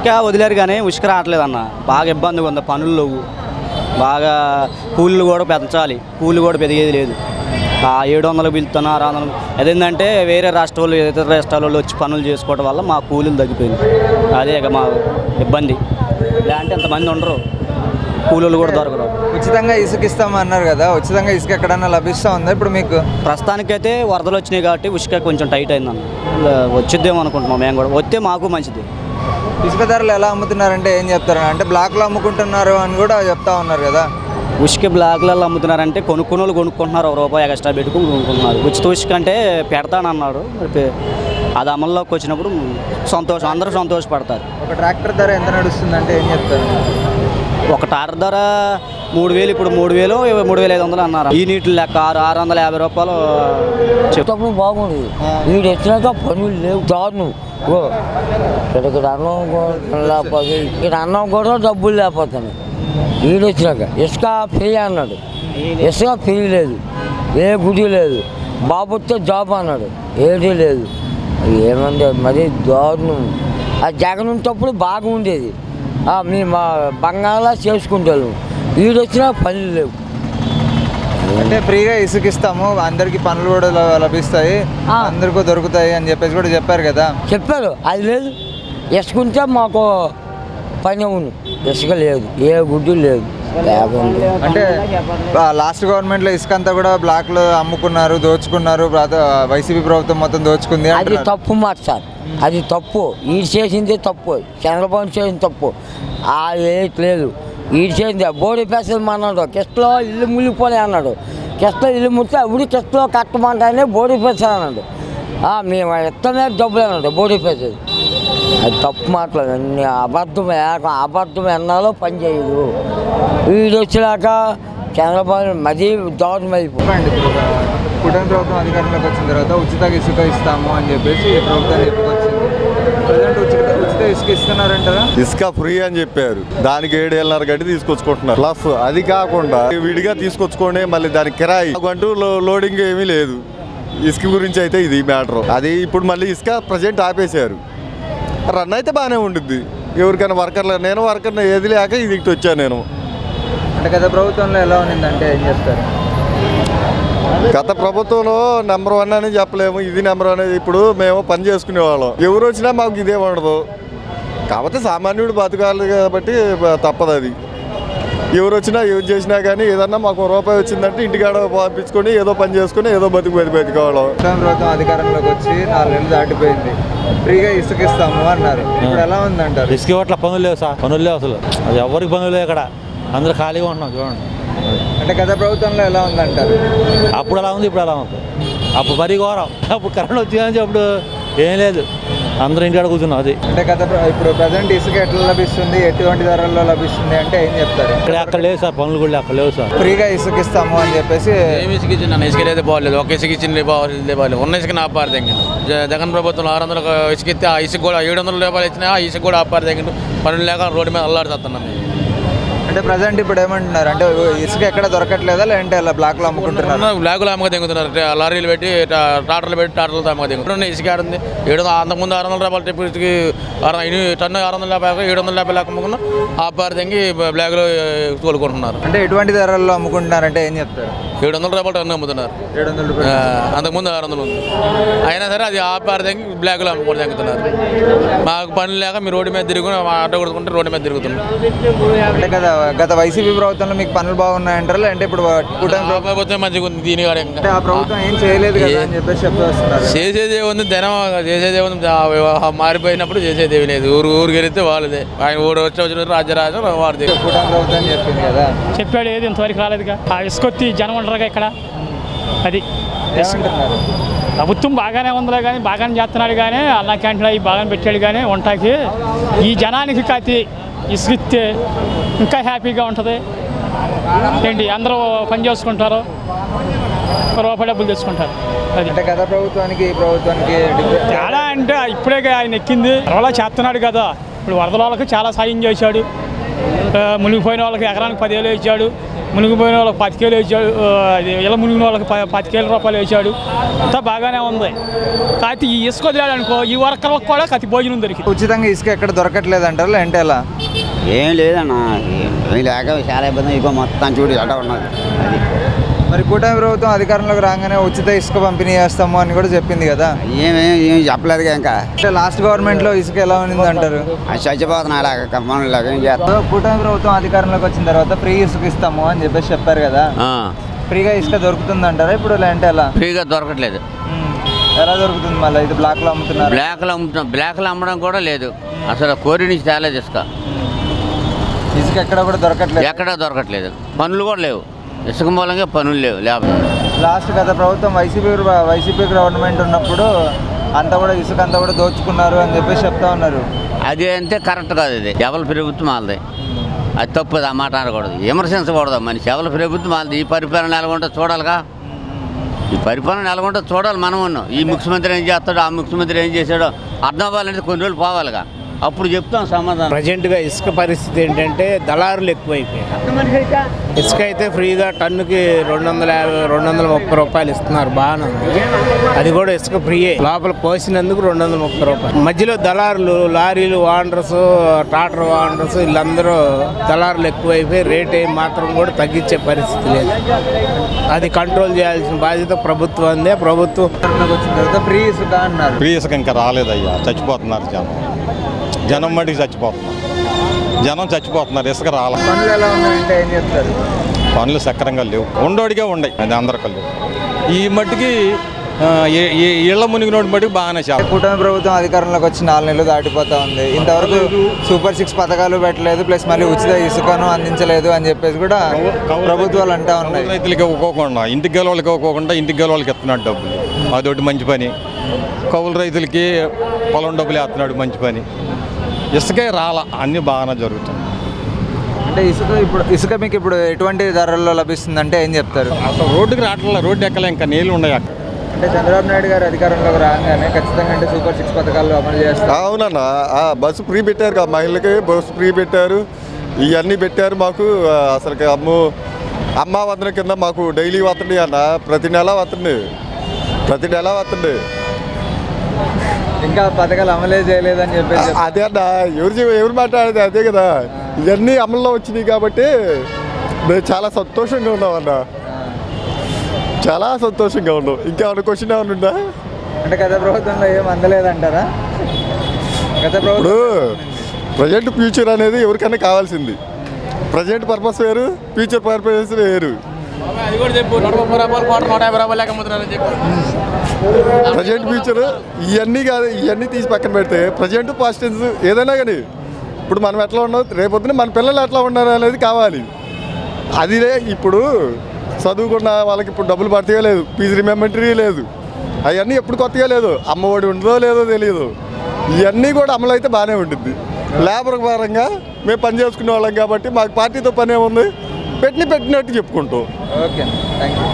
ఉసుక వదిలేరు కానీ ఉసుక రావట్లేదు అన్న. బాగా ఇబ్బందిగా ఉంది, పనులు బాగా కూలీలు కూడా పెంచాలి, కూలి కూడా పెరిగేది లేదు. 700 పిలుతున్నా 600. అదేంటంటే వేరే రాష్ట్రాలు ఇతర రాష్ట్రాలలో వచ్చి పనులు చేసుకోవడం వల్ల మా కూలీలు తగ్గిపోయింది. అదే ఇక మా ఇబ్బంది. లేదంటే ఎంతమంది ఉండరు, కూలీలు కూడా దొరకరు. ఉచితంగా ఇసుక ఇస్తామన్నారు కదా, ఉచితంగా ఇసుక ఎక్కడన్నా లభిస్తూ ఉందా ఇప్పుడు మీకు? ప్రస్తుతానికైతే వరదలు వచ్చినాయి కాబట్టి ఉసుక కొంచెం టైట్ అయిందన్న. వచ్చిద్దేమో అనుకుంటున్నాం మేము కూడా, వస్తే మాకు మంచిది. ఇసుక ధరలు ఎలా అమ్ముతున్నారంటే ఏం చెప్తారు అంటే బ్లాక్లో అమ్ముకుంటున్నారు అని కూడా చెప్తా ఉన్నారు కదా. ఉసుక బ్లాక్లలో అమ్ముతున్నారంటే కొనుక్కునే కొనుక్కుంటున్నారు, ₹1 ఎక్స్ట్రా పెట్టుకుని కొనుక్కుంటున్నారు. ఉచిత ఉసుక అంటే పెడతానన్నాడు, అది అమల్లోకి వచ్చినప్పుడు సంతోషం, అందరూ సంతోషపడతారు. ఒక ట్రాక్టర్ ధర ఎంత నడుస్తుందంటే ఏం చెప్తారు? ఒక టార్ ధర 3000, ఇప్పుడు 3000, 3500 అన్నారు. ఈ నీటి లెక్క ₹650 చెప్తాప్పుడు బాగుండదు. వీడు వచ్చినాక పనులు లేవు, దారుణం. ఇక్కడ అన్నం లేకపోతే ఇక్కడ అన్నం కూడా డబ్బులు లేకపోతున్నాయి. వీడు వచ్చినాక ఇసుక ఫ్రీ అన్నాడు, ఇసుక ఫ్రీ లేదు, ఏ గుడి లేదు. బాబు వస్తే జాబ్ అన్నాడు, ఏదీ లేదు. ఏమంది మరి దారుణం. ఆ జగన్ ఉంటప్పుడు బాగా ఉండేది, మా బంగాళా చేసుకుంటారు. వీడు వచ్చినా పనులు లేవు. అంటే ఫ్రీగా ఇసుక ఇస్తాము, అందరికి పనులు కూడా లభిస్తాయి, అందరికీ దొరుకుతాయి అని చెప్పేసి కూడా చెప్పారు కదా. చెప్పారు, అది లేదు. ఇసుకుంటే మాకు పని అవును, ఇసుక లేదు, ఏ గుడ్డు లేదు. అంటే లాస్ట్ గవర్నమెంట్లో ఇసుక అంతా కూడా బ్లాక్లో అమ్ముకున్నారు, దోచుకున్నారు, వైసీపీ ప్రభుత్వం మొత్తం దోచుకుంది. అది తప్పు మాట సార్, అది తప్పు. ఈడు చేసింది తప్పు, చంద్రబాబు చేసింది తప్పు. అది లేదు, ఈడు చేసింది. బోడి పేసలు అన్నాడు, కిస్ట్లో ఇల్లు మునిగిపోలే అన్నాడు. కిస్ట్లో ఇల్లు ముడితే అప్పుడు కిస్ట్లో కట్టమంటానే బోడి పేసలు అన్నాడు. మేము ఎత్తమే డబ్బులు అన్నాడు బోడి పేసలు. అది తప్పు మాటలు, అన్ని అబద్ధం ఎన్నాలో పని చేయదు. వీడు వచ్చినాక చంద్రబాబు మరీ దారుణం అయిపోయింది. కూటమి ప్రభుత్వం అధికారంలోకి వచ్చిన తర్వాత ఉచిత ఇసుక ఇస్తాము అని చెప్పేసి ప్రభుత్వం చెప్పుకొచ్చింది. ప్రజెంట్ ఉచిత ఇసుక ఇస్తున్నారంటారా? ఇసుక ఫ్రీ అని చెప్పారు, దానికి 7,500 గట్టి తీసుకొచ్చుకుంటున్నారు. ప్లస్ అది కాకుండా విడిగా తీసుకొచ్చుకోండి, మళ్ళీ దానికి కిరాయి అంటూ లోడింగ్ ఏమీ లేదు. ఇసుక గురించి అయితే ఇది మ్యాటర్. అది ఇప్పుడు మళ్ళీ ఇసుక ప్రజెంట్ ఆపేశారు. రన్ అయితే బాగానే ఉంటుంది ఎవరికైనా వర్కర్లు. నేను వర్కర్ని ఏది లేక ఇది వచ్చాను నేను. అంటే గత ప్రభుత్వంలో ఎలా ఉన్నిందంటే ఏం చెప్తారు? గత ప్రభుత్వంలో నెంబర్ 1 అని చెప్పలేము, ఇది నెంబర్ 1 అనేది. ఇప్పుడు మేము పని చేసుకునేవాళ్ళం, ఎవరు వచ్చినా మాకు ఇదే ఉండదు. కాకపోతే సామాన్యుడు బతకాలి కాబట్టి తప్పదు. అది ఎవరు వచ్చినా ఎవరు చేసినా కానీ ఏదన్నా మాకు ₹1 వచ్చిందంటే ఇంటికాడ పంపించుకొని ఏదో పని చేసుకుని ఏదో బతుకోవడం. ప్రభుత్వం అధికారంలోకి వచ్చి 4 నెలలు దాటిపోయింది, ఫ్రీగా ఇసుక ఇస్తాము అన్నారు. ఇప్పుడు ఎలా ఉందంటారు? ఇసుక ఇవ్వట్ల, పనులు లేవు సార్, పనులు లేవు అసలు. అది ఎవరికి పనులు లేవు, ఇక్కడ అందరూ ఖాళీగా ఉంటున్నాం చూడండి. అంటే గత ప్రభుత్వంలో ఎలా ఉందంటారు? అప్పుడు ఎలా ఉంది, ఇప్పుడు ఎలా ఉంది. అప్పుడు మరీ ఘోరం. అప్పుడు కరెంట్ వచ్చిందని అప్పుడు ఏం లేదు, అందరూ ఇంటికాడ కూర్చున్నాం. అది అంటే ఇప్పుడు ప్రజెంట్ ఇసుక ఎట్లా లభిస్తుంది, ఎటువంటి ధరల్లో లభిస్తుంది అంటే ఏం చెప్తారు? ఇక్కడ అక్కడ లేదు సార్, పనులు కూడా అక్కడ లేవు సార్. ఫ్రీగా ఇసుక ఇస్తాము అని చెప్పేసి ఏమి ఇసుక ఇచ్చింది అన్న, ఇసుక అయితే బాగలేదు. ఒక ఇసుక ఇచ్చింది బాగలేదు, ఉన్న ఇసుక ఆపారు తగ్గింది. జగన్ ప్రభుత్వం 600 ఇసుక ఇస్తే ఆ ఇసుక కూడా ₹700 ఇచ్చినా ఆ ఇసుక కూడా ఆపారు తగ్గింది. పనులు లేక రోడ్డు మీద అల్లాడుతున్నాం. అంటే ప్రజెంట్ ఇప్పుడు ఏమంటున్నారు అంటే ఇసుక ఎక్కడ దొరకట్లేదా, లేదంటే అలా బ్లాక్లో అమ్ముకుంటున్నారు? బ్లాక్లో అమ్మక దిగుతున్నారు, లారీలు పెట్టి ట్రాక్టర్లు పెట్టి ట్రాక్టర్లతో అమ్మక దిగుతున్నారు. ఇసుక ఆడుంది అంతకుముందు ₹600 టిప్పు ఇసుక టన్ను ₹650, ₹750 అమ్ముకున్నా ఆపారు తగ్గి బ్లాక్లో తోలుకుంటున్నారు. అంటే ఎటువంటి ధరల్లో అమ్ముకుంటున్నారంటే ఏం చెప్తారు? ₹700 టన్ను అమ్ముతున్నారు, అంతకుముందు 600 ఉంది. అయినా సరే అది ఆపారు తగ్గి బ్లాక్లో అమ్ముకొని తగ్గుతున్నారు. మాకు పని లేక మీరు రోడ్డు మీద తిరుగుని ఆటో కొడుకుంటే రోడ్డు మీద తిరుగుతున్నారు. అంటే గత వైసీపీ ప్రభుత్వంలో మీకు పనులు బాగున్నాయంటారా, లేదంటే ఇప్పుడు ప్రభుత్వం మంచిగా ఉంది దీని అంటే ఆ ప్రభుత్వం ఏం చేయలేదు కదా అని చెప్పేసి చెప్తున్నారు? చేసేదే ఉంది, ధనం చేసేదే ఉంది. మారిపోయినప్పుడు చేసేదేవి లేదు. ఊరికి వెళితే వాళ్ళదే. ఆయన వచ్చిన రాజ్యరాజ్యం వాడితే కూటమి ప్రభుత్వం చెప్పింది కదా. చెప్పాడు, ఏది ఇంతవరకు రాలేదుగా. ఆ ఇసుకొత్తి జనం ఉండరుగా ఇక్కడ. అది ప్రభుత్వం బాగానే ఉందిలే కానీ, బాగానే చేస్తున్నాడు కానీ, అన్న క్యాంటీన్ అవి బాగానే పెట్టాడు కానీ వంటకి. ఈ జనానికి కాతి ఇసుకిస్తే ఇంకా హ్యాపీగా ఉంటుంది. ఏంటి అందరూ పని చేసుకుంటారు, ₹1 డబ్బులు తెచ్చుకుంటారు. అది అంటే గత ప్రభుత్వానికి ఈ ప్రభుత్వానికి తేడా అంటే ఇప్పుడే ఆయన ఎక్కింది, అలా చేస్తున్నాడు కదా. ఇప్పుడు వరదల వాళ్ళకి చాలా సాయం చేశాడు, మునిగిపోయిన వాళ్ళకి ఎకరానికి 10,000 ఇచ్చాడు. మునిగిపోయిన వాళ్ళకి 10 కేలు వేసాడు, ఇలా మునిగిన వాళ్ళకి 10 రూపాయలు వేసాడు. అంతా బాగానే ఉంది. కాకపోతే ఈ ఇసుక వదిలాడు అనుకో, ఈ వర్కర్లకు కూడా కతి భోజనం దొరికింది. ఉచితంగా ఇసుక ఎక్కడ దొరకట్లేదు అంటారు అంటే ఎలా? ఏం లేదన్న, ఏం లేక చాలా ఇబ్బంది. ఇగో మొత్తం చూడు అడ్డ ఉన్నది. అది మరి కూటమి ప్రభుత్వం అధికారంలోకి రాగానే ఉచిత ఇసుక పంపిణీ చేస్తాము అని కూడా చెప్పింది కదా, ఏం చెప్పలేదు ఇంకా. అంటే లాస్ట్ గవర్నమెంట్లో ఇసుక ఎలా ఉంది అంటారు? అది చచ్చిపోతున్నా అలాగ పనులాగా ఏం చేస్తాం. కూటమి ప్రభుత్వం అధికారంలోకి వచ్చిన తర్వాత ఫ్రీ ఇసుక ఇస్తాము అని చెప్పేసి చెప్పారు కదా, ఫ్రీగా ఇసుక దొరుకుతుంది అంటారా ఇప్పుడు అంటే ఎలా? ఫ్రీగా దొరకట్లేదు. ఎలా దొరుకుతుంది మళ్ళీ? ఇది బ్లాక్లో అమ్ముతున్నారు. బ్లాక్లో అమ్మడం కూడా లేదు. అసలు కోరి నుంచి తేలేదు ఇసుక ఎక్కడ కూడా దొరకట్లేదు. ఎక్కడా దొరకట్లేదు. పనులు కూడా లేవు. ఇసుక మూలంగా పనులు లేవు. లాస్ట్ గత ప్రభుత్వం వైసీపీ గవర్నమెంట్ ఉన్నప్పుడు అంతా కూడా ఇసుక అంతా కూడా దోచుకున్నారు అని చెప్పేసి చెప్తా ఉన్నారు. అది అంటే కరెక్ట్ కాదు. ఇది ఎవరి ప్రభుత్వం వాళ్ళది, అది తప్పదు. ఆ మాట అనకూడదు, విమర్శించకూడదు. మనిషి ఎవరి ప్రభుత్వం వాళ్ళది. ఈ పరిపాలన ఎలాగుంటో చూడాలిగా. ఈ పరిపాలన ఎలాగుంటో చూడాలి. మనం ఉన్నాం. ఈ ముఖ్యమంత్రి ఏం చేస్తాడో, ఆ ముఖ్యమంత్రి ఏం చేశాడో అర్థం అవ్వాలంటే కొన్ని రోజులు పోవాలిగా, అప్పుడు చెప్తాం సమాధానం. ప్రజెంట్గా ఇసుక పరిస్థితి ఏంటంటే దళారులు ఎక్కువైపోయారు. ఇసుక అయితే ఫ్రీగా టన్నుకి 250, 230 రూపాయలు ఇస్తున్నారు. బాగానే ఉంది. అది కూడా ఇసుక ఫ్రీయే. లోపల పోసినందుకు 230 రూపాయలు. మధ్యలో దళారులు, లారీలు ఓనర్స్, ట్రాక్టర్ ఓనర్స్ వీళ్ళందరూ దళారులు ఎక్కువైపోయి రేట్ ఏం మాత్రం కూడా తగ్గించే పరిస్థితి లేదు. అది కంట్రోల్ చేయాల్సిన బాధ్యత ప్రభుత్వందే. ప్రభుత్వం వచ్చిన తర్వాత ఫ్రీ ఇసుక అన్నారు. ఫ్రీ ఇసుక ఇంకా రాలేదయ్యా. చచ్చిపోతున్నారు జనం మటుకు చచ్చిపోతున్నారు. ఇసుక రాల. పనులు ఎలా ఉన్నాయంటే ఏం చెప్తారు? పనులు సక్రంగా లేవు. ఉండోడిగా ఉన్నాయి. అది అందరికీ లేవు. ఈ మట్టికి ఇళ్ల మునిగినోడి మటుకు బాగానే చాలా. కూటమి ప్రభుత్వం అధికారంలోకి వచ్చి 4 నెలలు దాటిపోతా ఉంది. ఇంతవరకు సూపర్ 6 పథకాలు పెట్టలేదు, ప్లస్ మళ్ళీ ఉచిత ఇసుకను అందించలేదు అని చెప్పేసి కూడా ప్రభుత్వాలు అంటా ఉన్నాయి. రైతులకి ఇవ్వకోకుండా ఇంటికి గెలవాళ్ళకి ఇవ్వకోకుండా ఇంటికి గెలవాళ్ళకి ఇస్తున్నాడు డబ్బులు. అదొకటి మంచి పని. కౌలు రైతులకి పొలం డబ్బులు వేస్తున్నాడు, మంచి పని. ఇసుకే రాల. అన్నీ బాగానే జరుగుతాయి. అంటే ఇసుక మీకు ఇప్పుడు ఎటువంటి ధరల్లో లభిస్తుందంటే ఏం చెప్తారు? అసలు రోడ్డుకి రావట్లే. రోడ్డు ఎక్కలే. ఇంకా నీళ్ళు ఉన్నాయి అక్కడ. అంటే చంద్రబాబు నాయుడు గారు అధికారంలోకి రాగానే ఖచ్చితంగా అంటే సూపర్ 6 పథకాలు అమలు చేస్తారు. అవునన్నా. బస్సు ఫ్రీ పెట్టారు కదా, మహిళలకి బస్సు ఫ్రీ పెట్టారు. ఇవన్నీ పెట్టారు మాకు. అసలు అమ్మ వందన కింద మాకు డైలీ వస్తుంది అన్న. ప్రతి నెల వస్తుంది. ఇంకా పథకాలు అమలే చేయలేదని చెప్పేసి అదే అన్న. ఎవరు మాట్లాడేది అదే కదా. ఇవన్నీ అమల్లో వచ్చినాయి కాబట్టి మేము చాలా సంతోషంగా ఉన్నాం అన్న. చాలా సంతోషంగా ఉన్నాం. ఇంకేమైనా క్వశ్చన్ ఏమైనా ఉందా? అంటే గత ప్రభుత్వంలో ఏం అందలేదంటారా? ఇప్పుడు ప్రజెంట్ ఫ్యూచర్ అనేది ఎవరికైనా కావాల్సింది. ప్రజెంట్ పర్పస్ వేరు, ఫ్యూచర్ పర్పస్ వేరు. ప్రజెంట్ ఫ్యూచర్ ఇవన్నీ కాదు. ఇవన్నీ తీసి పక్కన పెడితే ప్రజెంట్ పాస్ట్ టెన్స్ ఏదైనా కానీ ఇప్పుడు మనం ఎట్లా ఉన్నాం, రేపొద్దున మన పిల్లలు ఎట్లా ఉన్నారు అనేది కావాలి. అదిలే. ఇప్పుడు చదువుకున్న వాళ్ళకి ఇప్పుడు డబ్బులు పడతాయో లేదు, ఫీజు రిమెంబరీ లేదు, అవన్నీ ఎప్పుడు కొత్తగా లేదు. అమ్మఒడి ఉంటుందో లేదో తెలియదు. ఇవన్నీ కూడా అమలు అయితే బాగానే ఉంటుంది. లేబర్ పరంగా మేము పని చేసుకునే వాళ్ళం కాబట్టి మాకు పార్టీతో పని ఏముంది, పెట్టినట్టు చెప్పుకుంటాం. Okay, thank you.